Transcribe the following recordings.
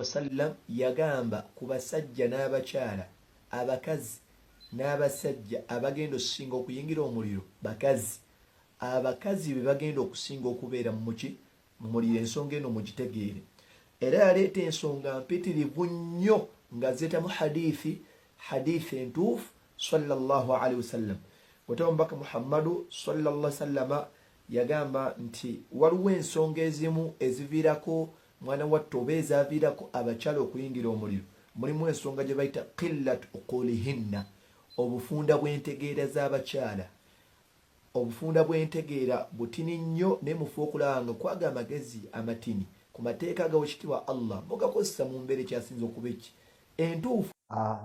wasallam yagamba ku basajja n'abakyala, abakazi n'abasajja abagenda okusinga okuyingira omuliro, abakazi be bagenda okusinga okubeera mu muliro. Ensonga eno mugitegeere. Era yaleeta ensonga mpitirivu nnyo nga zeetamu hadithi entuufu sallallahu alaihi wasallam. Wetaba Mubaka Muhammadu sallallahu alaihi wasallam yagamba nti waliwo ensonga ezimu eziviirako mwana wattu oba ezaaviirako abakyala okuyingira omuliro. Mulimu ensonga gye bayita qillat uqulihinna, obufunda bw'entegeera z'abakyala. Obufunda bw'entegeera butini nnyo naye mufe okulaba nga kwaga amagezi amatini ku mateeka agawekitiibwa Allah mugakozesa mu mbeera ekyasinza okuba entuufu.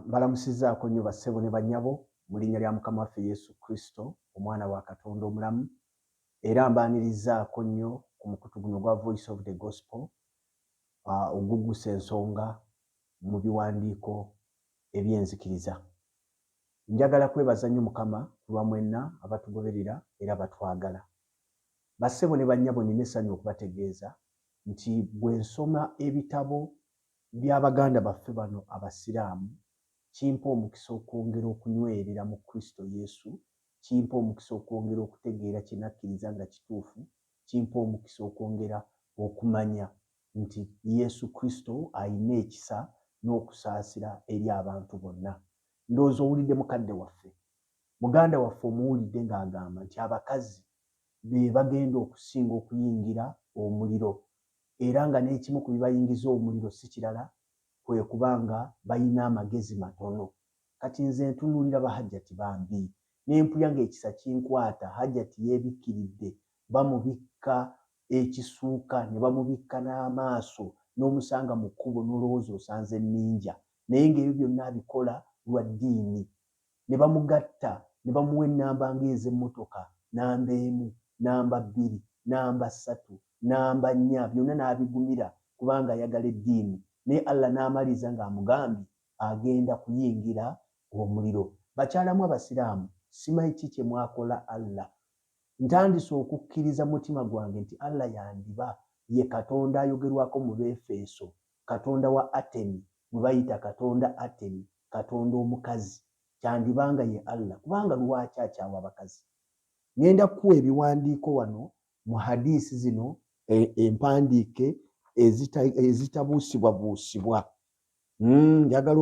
Mbalamusizaako nnyo bassebo ne bannyabo mu linnya lya Mukama waffe Yesu Kristo, omwana wa Katonda omulamu. Era mbaanirizaako nnyo ku mukutu guno gwa Voice of the Gospel oguggusa ensonga mu biwandiiko ebyenzikiriza. Njagala kwebaza nnyo Mukama lwa mwenna abatugoberera era batwagala. Bassebo ne bannyabo nina essanyu okubategeeza nti bwe nsoma ebitabo by'abaganda baffe bano abasiraamu, kimpa omukisa okwongera okunywerera mu Kristo Yesu, kimpa omukisa okwongera okutegeera kye nakkiriza nga kituufu, kimpa omukisa okwongera okumanya nti Yesu Kristo ayina ekisa n'okusaasira eri abantu bonna. Ndowooza owulidde mukadde waffe, muganda waffe omuwulidde ng'agamba nti abakazi be bagenda okusinga okuyingira omuliro, era nga n'ekimu ku bibayingiza omuliro si kirala kwe kubanga bayina amagezi matono. Kati nze ntunuulira bahajjati bambi n'empulya ng'ekisa kinkwata, hajjati yeebikkiridde, bamubikka ekisuuka ne bamubikka n'amaaso n'omusanga mu kkubo n'olowooza osanze ninja, naye ng'ebyo byonna abikola lwa ddiini. Ne bamugatta ne bamuwa ennamba ng'ez'emmotoka, namba 1, namba 2, namba 3, namba 4, byonna n'abigumira kubanga ayagala eddiini. Naye Allah n'amaliza ng'amugambye agenda kuyingira omuliro. Bakyalamu abasiraamu, simanyi ki kye mwakola Allah. Ntandise okukkiriza mutima gwange nti Allah yandiba ye Katonda ayogerwako mu Befeso, Katonda wa Atemi, mwe bayita Katonda Atemi, Katonda omukazi, kyandibanga ye Allah, kubanga lwaki akyawa abakazi. Ngenda kukuwa ebiwandiiko wano mu hadiisi zino empandiike ezitabuusibwabuusibwa. Njagala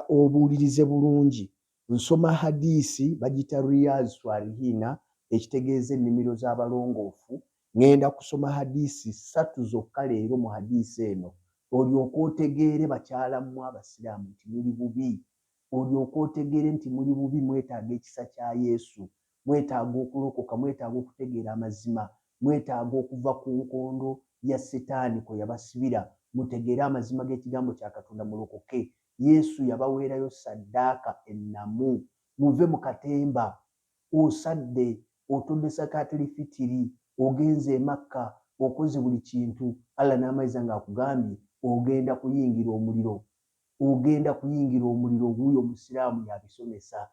obuulirize bulungi. Nsoma hadiisi bagita Riyaz Swalihina, ekitegeeza ennimiro z'abalongoofu. Ngenda kusoma hadiisi 3 zokka leero mu hadiisi eno, olyoke otegeere bakyalammwe abasiraamu nti muli bubi, olyoke otegeere nti muli bubi, mwetaaga ekisa kya Yesu, mwetaaga okulokoka, mwetaaga okutegeera amazima, mwetaaga okuva ku nkondo ya Setaani kwe yabasibira, mutegeere amazima g'ekigambo kya Katonda mulokoke. Yesu yabaweerayo saddaaka ennamu, muve mu katemba. Osadde, otodde zakaatul fitiri, ogenze e Makka, okoze buli kintu, Allah n'amaliza ng'akugambye ogenda kuyingira omuliro. Ogenda kuyingira omuliro, wuyo omusiraamu yabisomesa.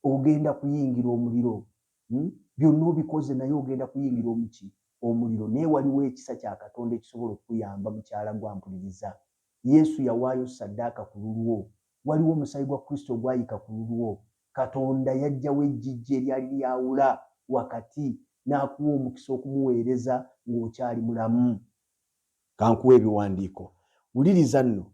Ogenda kuyingira omuliro. Byonna obikoze naye ogenda kuyingira omuliro. Naye waliwo ekisa kya Katonda ekisobola okuyamba mukyala gwampuliriza. Yesu yawaayo saddaaka ku lulwo. Waliwo omusaayi gwa Kristo gwayika ku lulwo. Katonda yajjawo ejjijja eryali lyawula wakati, n'akuwa omukisa okumuweereza ng'okyali mulamu. Kankuwa ebiwandiiko. Wuliriza nno.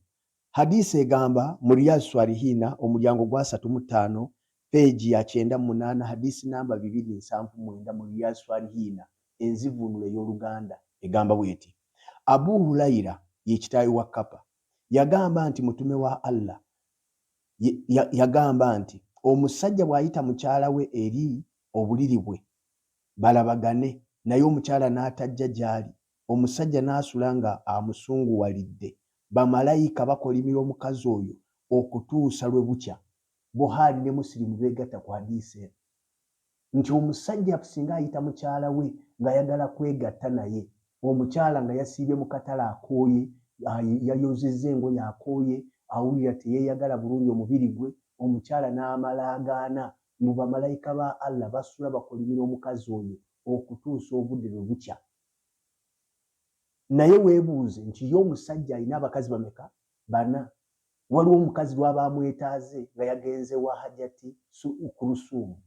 Hadiisi egamba mu Riyaz Swalihina omulyango gwa 35 peegi ya 98, hadiisi namba 279 mu Riyaz Swalihina enzivuunula ey'Oluganda egamba bw'eti: Abu Hulaira ye kitaawe wa Kapa yagamba nti mutume wa Allah yagamba nti omusajja bw'ayita mukyala we eri obuliri bwe balabagane, naye omukyala n'atajja gy'ali, omusajja n'asula nga amusunguwalidde, bamalayika bakolimira omukazi oyo okutuusa lwe bukya. Buhari ne Musilimu beegatta ku hadiisi eno nti omusajja singa ayita mukyala we ng'ayagala kwegatta naye, omukyala nga yasiibye mu katale akooye, yayozezza engoye akooye, awulira teyeeyagala bulungi omubiri gwe, omukyala n'amala agaana, mu bamalayika ba Allah basula bakolimira omukazi oyo okutuusa obudde lwe bukya. naye weebuuze nti ye omusajja alina abakazi bameka? Bana. Waliwo omukazi lwaba amwetaaze nga yagenze wa hajati ku Lusuumu.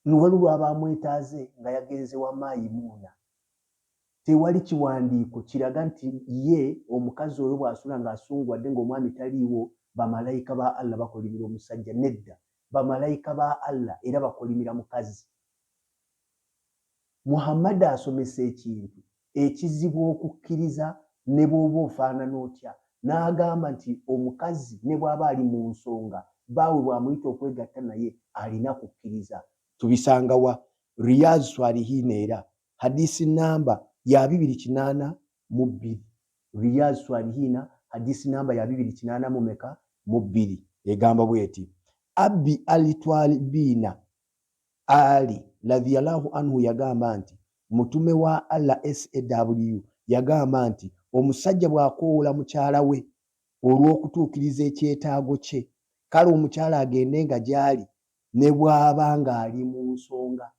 Waliwo lwaba amwetaaze nga yagenze wa Mayimuuna. Tewali kiwandiiko kiraga nti ye omukazi oyo bw'asula ng'asunguwadde ng'omwami taliiwo bamalayika ba Allah bakolimira omusajja. Nedda, bamalayika ba Allah era bakolimira mukazi. Muhammad asomesa ekintu ekizibu okukkiriza ne bw'oba ofaanana otya. N'agamba nti omukazi ne bw'aba ali mu nsonga baawe bw'amuyita okwegatta naye alina kukkiriza. Tubisanga wa Riyaz Swalihin era hadisi namba ya 282. Riyaz Swalihin hadisi namba ya 282 egamba bweti Abi Alitwalibina Ali radhiyallahu anhu yagamba nti mutume wa Allah SAW yagamba nti omusajja bw'akoola mukyala we olw'okutuukiriza ekyetaago kye, kale omukyala agende nga gy'ali ne bw'aba ng'ali mu nsonga.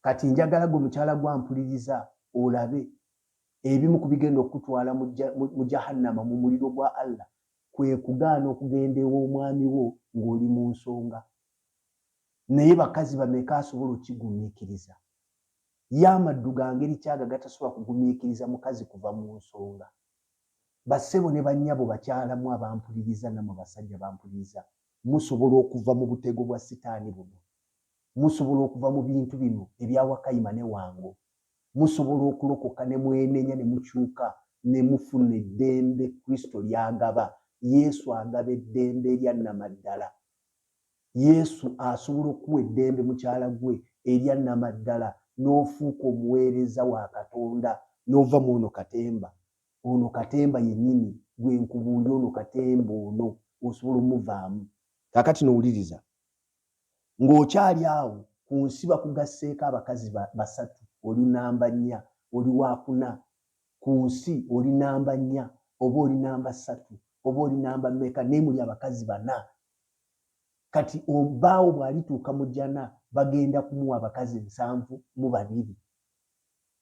Kati njagala gwe mukyala gwampuliriza olabe ebimu ku bigenda okutwala mu jahannama mu muliro gwa Allah kwe kugaana okugenda ew'omwami wo ng'oli mu nsonga. Naye bakazi bameka asobola okigumiikiriza? Ye amaddu ga ngeri kyaga gatasobola kugumiikiriza mukazi kuva mu nsonga. Bassebo ne bannyabo bakyalamu abampuliriza nammwe basajja bampuliriza, musobola okuva mu butego bwa sitaani buno. Musobola okuva mu bintu bino ebya Wakayima ne Wango. Musobola okulokoka ne mwenenya ne mukyuka ne mufuna eddembe Kristo ly'agaba. Yesu agaba eddembe erya nnamaddala. Yesu asobola okuwa eddembe mukyala gwe erya nnamaddala n'ofuuka omuweereza wa Katonda n'ova mu ono katemba. Ono katemba yennyini gwe nkubuulira, ono katemba ono osobola omuvaamu. Kaakati n'owuliriza ng'okyali awo ku nsi bakugasseeko abakazi basatu, oli namba 4, oli wakuna ku nsi oli namba 4 oba oli namba 3 oba oli namba mmeka, naye muli abakazi 4. Kati obaawo bw'alituuka mu jjana bagenda kumuwa abakazi 7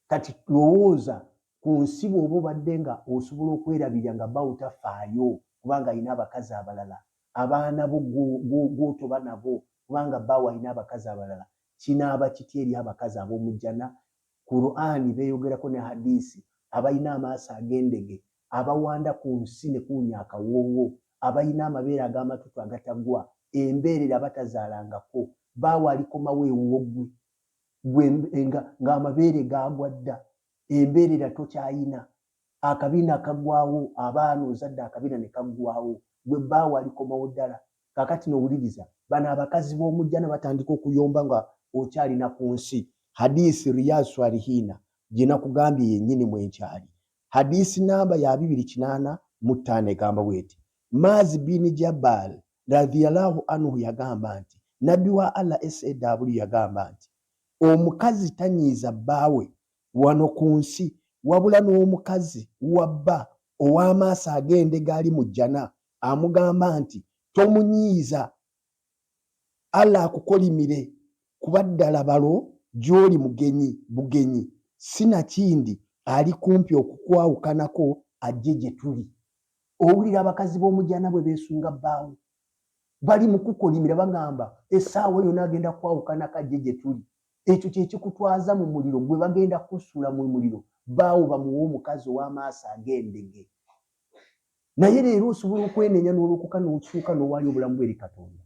Kati lowooza ku nsi bw'oba obadde nga osobola okwerabirira nga baawo tafaayo kubanga alina abakazi abalala, abaana bo gw'otoba nabo kubanga baawo alina abakazi abalala, kinaaba kitya eri abakazi ab'omu jjana? Qur'ani beeyogerako ne hadisi, abalina amaaso ag'endege, abawanda ku nsi ne kuwunya akawoowo, abalina amabeere ag'amatutu agatagwa, embeerera batazaalangako, baawo alikomawo ewuwo gwe ng'amabeere gaagwa dda, embeerera tokyayina, akabina kagwawo, abaana ozadde akabina ne kaggwawo, gwe baawo alikomawo ddala. Kaakati n'owuliriza bano abakazi b'omu jjana batandika okuyomba nga okyalina ku nsi. Hadisi Riyaz Swalihin gye nakugambye yennyini mwenkyali. Hadisi namba ya 285 egamba bweti Mazi bin Jabal radhiyallahu anhu yagamba nti nabbi wa Allah SAW yagamba nti omukazi tanyiiza bbaawe wano ku nsi wabula n'omukazi wabba ow'amaaso ag'endege ali mu jjana amugamba nti tomunyiiza, Allah akukolimire kuba ddala balo gy'oli bugenyi sinakindi ali kumpi okukwawukanako ajje gye tuli. Owulira abakazi b'omu jjana bwe beesunga bbaawe, bali mu kukolimira bagamba essaawa yonna agenda kwawukanako ajje gye tuli. Ekyo kye kikutwaza mu muliro, gwe bagenda kusuula mu muliro, baawo bamuwa omukazi ow'amaaso ag'endege. Naye leero osobola okwenenya n'olokoka n'okyuka n'owaayo obulamu bwe eri Katonda.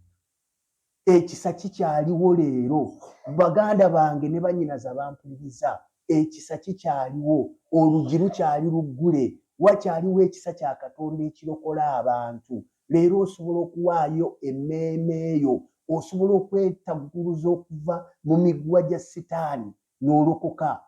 Ekisa kikyaliwo leero, baganda bange ne bannyinaze abampuliriza, ekisa kikyaliwo, oluggi lukyali luggule, wakyaliwo ekisa kya Katonda ekirokola abantu. Leero osobola okuwaayo emmeeme eyo, osobola okwetagguluza okuva mu miguwa gya sitaani n'olokoka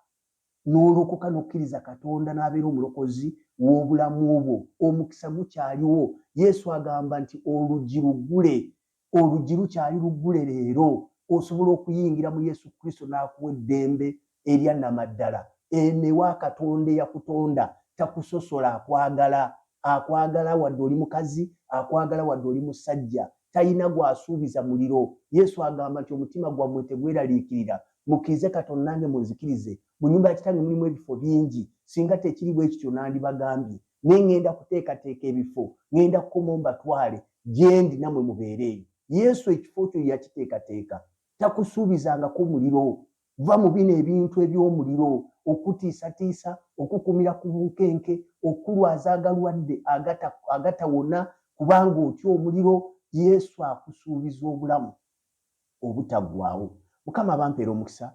n'okkiriza Katonda n'abeera omulokozi w'obulamu bwo. Omukisa gukyaliwo. Yesu agamba nti oluggi luggule, oluggi lukyali luggule leero. Osobola okuyingira mu Yesu Kristo n'akuwa eddembe erya nnamaddala. Enewa Katonda eyakutonda takusosola, akwagala wadde oli mukazi, akwagala wadde oli musajja, talina gw'asuubiza muliro. Yesu agamba nti omutima gwammwe tegweraliikirira, mukkirize Katonda nange munzikirize, mu nnyumba ya kitange mulimu ebifo bingi, singa tekiri bwe kityo nandibagambye, naye ŋŋenda kuteekateeka ebifo, ŋŋenda kukomawo mbatwale gye ndi nammwe mubeereeyo. Yesu ekifo kyo yakiteekateeka, takusuubizangako muliro. Va mu bino ebintu eby'omuliro, okutiisatiisa, okukumira ku bunkenke, okulwaza agalwadde agatawona kubanga otya omuliro. Yesu akusuubiza obulamu obutaggwaawo. Mukama abampeera omukisa.